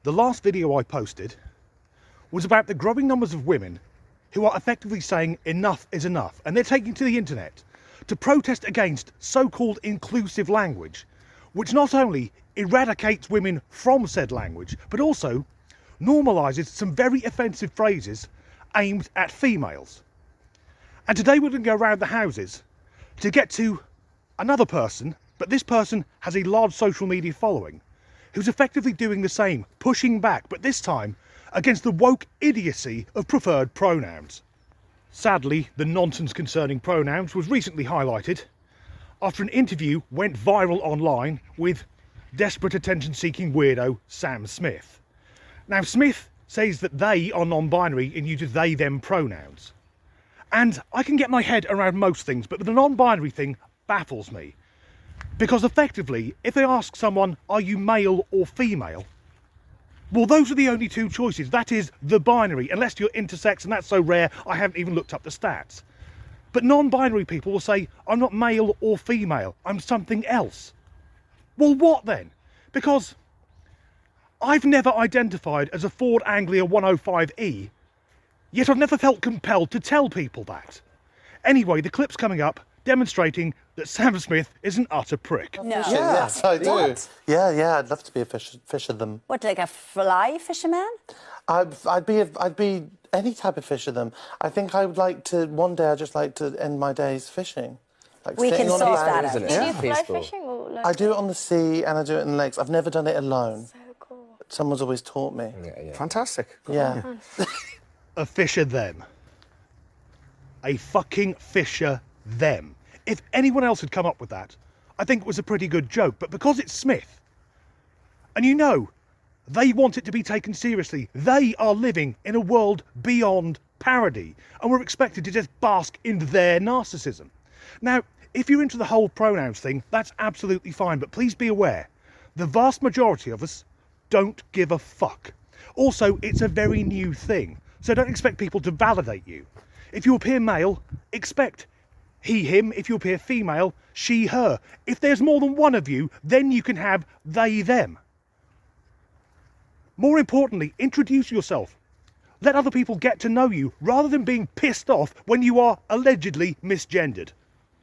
The last video I posted was about the growing numbers of women who are effectively saying enough is enough, and they're taking to the internet to protest against so-called inclusive language, which not only eradicates women from said language, but also normalises some very offensive phrases aimed at females. And today we're going to go around the houses to get to another person, but this person has a large social media following, who's effectively doing the same, pushing back, but this time against the woke idiocy of preferred pronouns. Sadly, the nonsense concerning pronouns was recently highlighted after an interview went viral online with desperate attention-seeking weirdo Sam Smith. Now, Smith says that they are non-binary and uses they-them pronouns. And I can get my head around most things, but the non-binary thing baffles me. Because effectively, if they ask someone, are you male or female? Well, those are the only two choices. That is the binary, unless you're intersex, and that's so rare I haven't even looked up the stats. But non-binary people will say, I'm not male or female, I'm something else. Well, what then? Because I've never identified as a Ford Anglia 105E, yet I've never felt compelled to tell people that. Anyway, the clip's coming up demonstrating that Sam Smith is an utter prick. No. Yeah, yes, I do. What? Yeah, I'd love to be a fisherman. What, like a fly fisherman? I'd be any type of fisherman. I think I would like to, one day I'd just like to end my days fishing. Like We can sitting on a solve bank. that out. Isn't it? Do you Yeah. fly Peaceful. fishing or like? I do it on the sea and I do it in lakes. I've never done it alone. So cool. Someone's always taught me. Yeah. Fantastic. Yeah. A fisher them. A fucking fisher them. If anyone else had come up with that, I think it was a pretty good joke, but because it's Smith, and you know, they want it to be taken seriously, they are living in a world beyond parody, and we're expected to just bask in their narcissism. Now, if you're into the whole pronouns thing, that's absolutely fine, but please be aware, the vast majority of us don't give a fuck. Also, it's a very new thing, so don't expect people to validate you. If you appear male, expect he, him. If you appear female, she, her. If there's more than one of you, then you can have they, them. More importantly, introduce yourself. Let other people get to know you, rather than being pissed off when you are allegedly misgendered.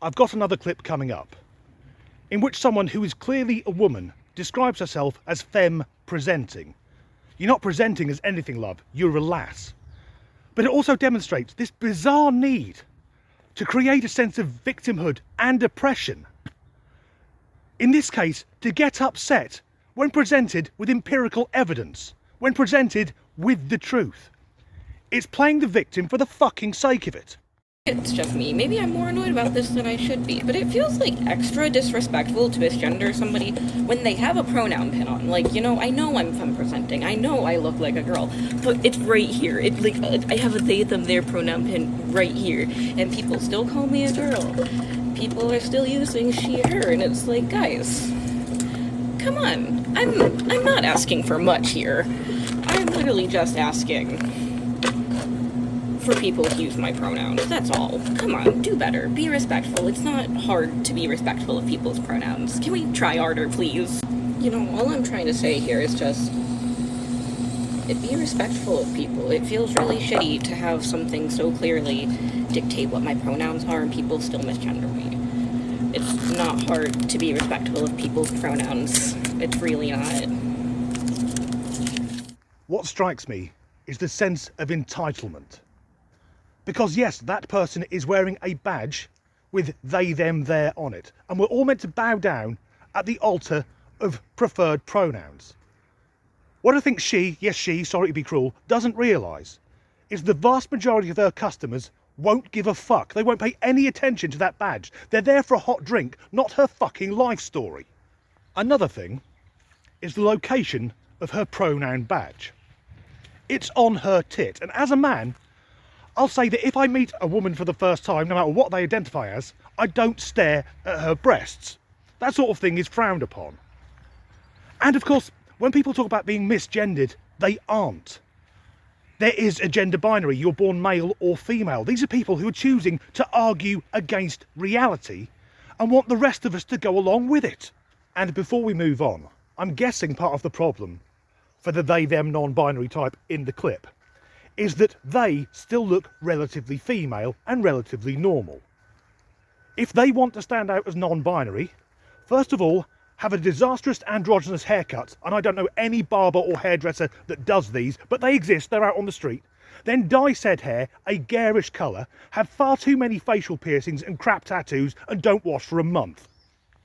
I've got another clip coming up, in which someone who is clearly a woman describes herself as femme presenting. You're not presenting as anything, love, you're a lass. But it also demonstrates this bizarre need to create a sense of victimhood and oppression. In this case, to get upset when presented with empirical evidence, when presented with the truth. It's playing the victim for the fucking sake of it. It's just me. Maybe I'm more annoyed about this than I should be, but it feels like extra disrespectful to misgender somebody when they have a pronoun pin on. Like, you know I'm femme presenting. I know I look like a girl, but it's right here. I have a they, them, their pronoun pin right here, and people still call me a girl. People are still using she, her, and it's like, guys, come on. I'm not asking for much here. I'm literally just asking for people to use my pronouns, that's all. Come on, do better. Be respectful. It's not hard to be respectful of people's pronouns. Can we try harder, please? You know, all I'm trying to say here is just be respectful of people. It feels really shitty to have something so clearly dictate what my pronouns are and people still misgender me. It's not hard to be respectful of people's pronouns. It's really not. What strikes me is the sense of entitlement. Because yes, that person is wearing a badge with they, them, their on it. And we're all meant to bow down at the altar of preferred pronouns. What I think she, sorry to be cruel, doesn't realise is the vast majority of her customers won't give a fuck. They won't pay any attention to that badge. They're there for a hot drink, not her fucking life story. Another thing is the location of her pronoun badge. It's on her tit, and as a man, I'll say that if I meet a woman for the first time, no matter what they identify as, I don't stare at her breasts. That sort of thing is frowned upon. And of course, when people talk about being misgendered, they aren't. There is a gender binary, you're born male or female. These are people who are choosing to argue against reality and want the rest of us to go along with it. And before we move on, I'm guessing part of the problem for the they-them non-binary type in the clip is that they still look relatively female and relatively normal. If they want to stand out as non-binary, first of all, have a disastrous androgynous haircut, and I don't know any barber or hairdresser that does these, but they exist, they're out on the street. Then dye said hair a garish colour, have far too many facial piercings and crap tattoos, and don't wash for a month.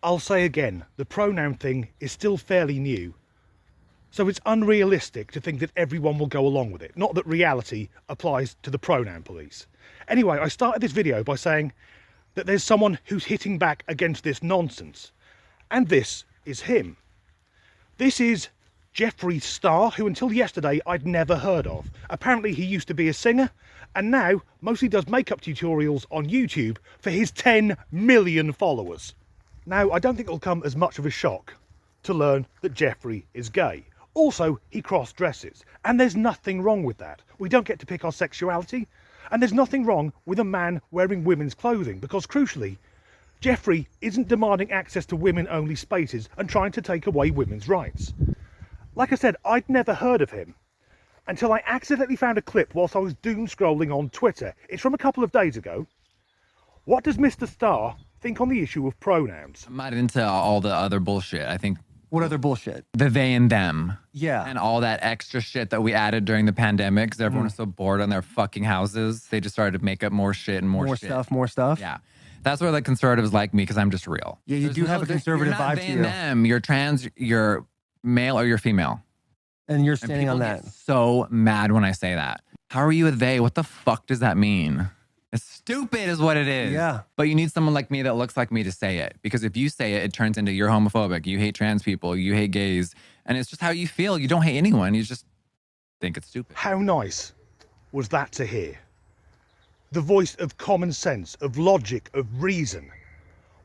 I'll say again, the pronoun thing is still fairly new, so it's unrealistic to think that everyone will go along with it, not that reality applies to the pronoun police. Anyway, I started this video by saying that there's someone who's hitting back against this nonsense, and this is him. This is Jeffree Star, who until yesterday I'd never heard of. Apparently he used to be a singer, and now mostly does makeup tutorials on YouTube for his 10 million followers. Now, I don't think it'll come as much of a shock to learn that Jeffree is gay. Also, he cross-dresses, and there's nothing wrong with that. We don't get to pick our sexuality, and there's nothing wrong with a man wearing women's clothing, because crucially, Jeffree isn't demanding access to women-only spaces and trying to take away women's rights. Like I said, I'd never heard of him until I accidentally found a clip whilst I was doom scrolling on Twitter. It's from a couple of days ago. What does Mr. Star think on the issue of pronouns? I'm not into all the other bullshit. I think What other bullshit? the they and them. Yeah. And all that extra shit that we added during the pandemic because everyone was so bored on their fucking houses. They just started to make up more shit and more shit. More stuff. Yeah. That's where the conservatives like me because I'm just real. Yeah, you do have a conservative you're not vibe they to and you. them. You're trans, you're male or you're female. And you're And standing people on get that. so mad when I say that. How are you a they? What the fuck does that mean? It's stupid is what it is. Yeah. But you need someone like me that looks like me to say it. Because if you say it, it turns into you're homophobic. You hate trans people. You hate gays. And it's just how you feel. You don't hate anyone. You just think it's stupid. How nice was that to hear? The voice of common sense, of logic, of reason,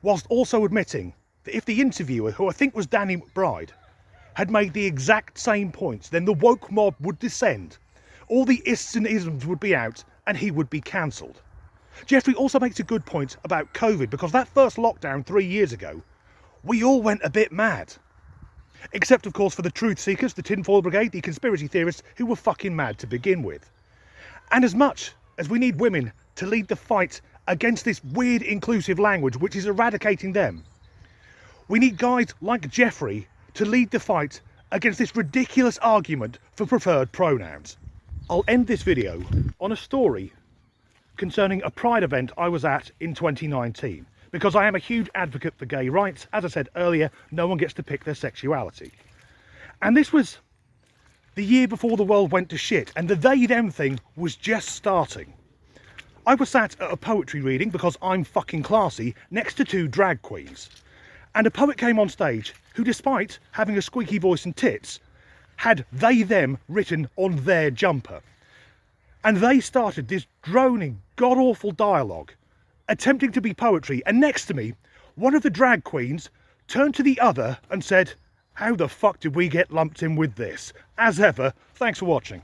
whilst also admitting that if the interviewer, who I think was Danny McBride, had made the exact same points, then the woke mob would descend, all the ists and isms would be out, and he would be cancelled. Jeffree also makes a good point about COVID, because that first lockdown 3 years ago, we all went a bit mad. Except, of course, for the truth seekers, the tinfoil brigade, the conspiracy theorists, who were fucking mad to begin with. And as much as we need women to lead the fight against this weird inclusive language which is eradicating them, we need guys like Jeffree to lead the fight against this ridiculous argument for preferred pronouns. I'll end this video on a story concerning a Pride event I was at in 2019, because I am a huge advocate for gay rights. As I said earlier, no one gets to pick their sexuality. And this was the year before the world went to shit, and the they-them thing was just starting. I was sat at a poetry reading, because I'm fucking classy, next to two drag queens. And a poet came on stage who, despite having a squeaky voice and tits, had they-them written on their jumper. And they started this droning, god-awful dialogue, attempting to be poetry, and next to me, one of the drag queens turned to the other and said, "How the fuck did we get lumped in with this?" As ever, thanks for watching.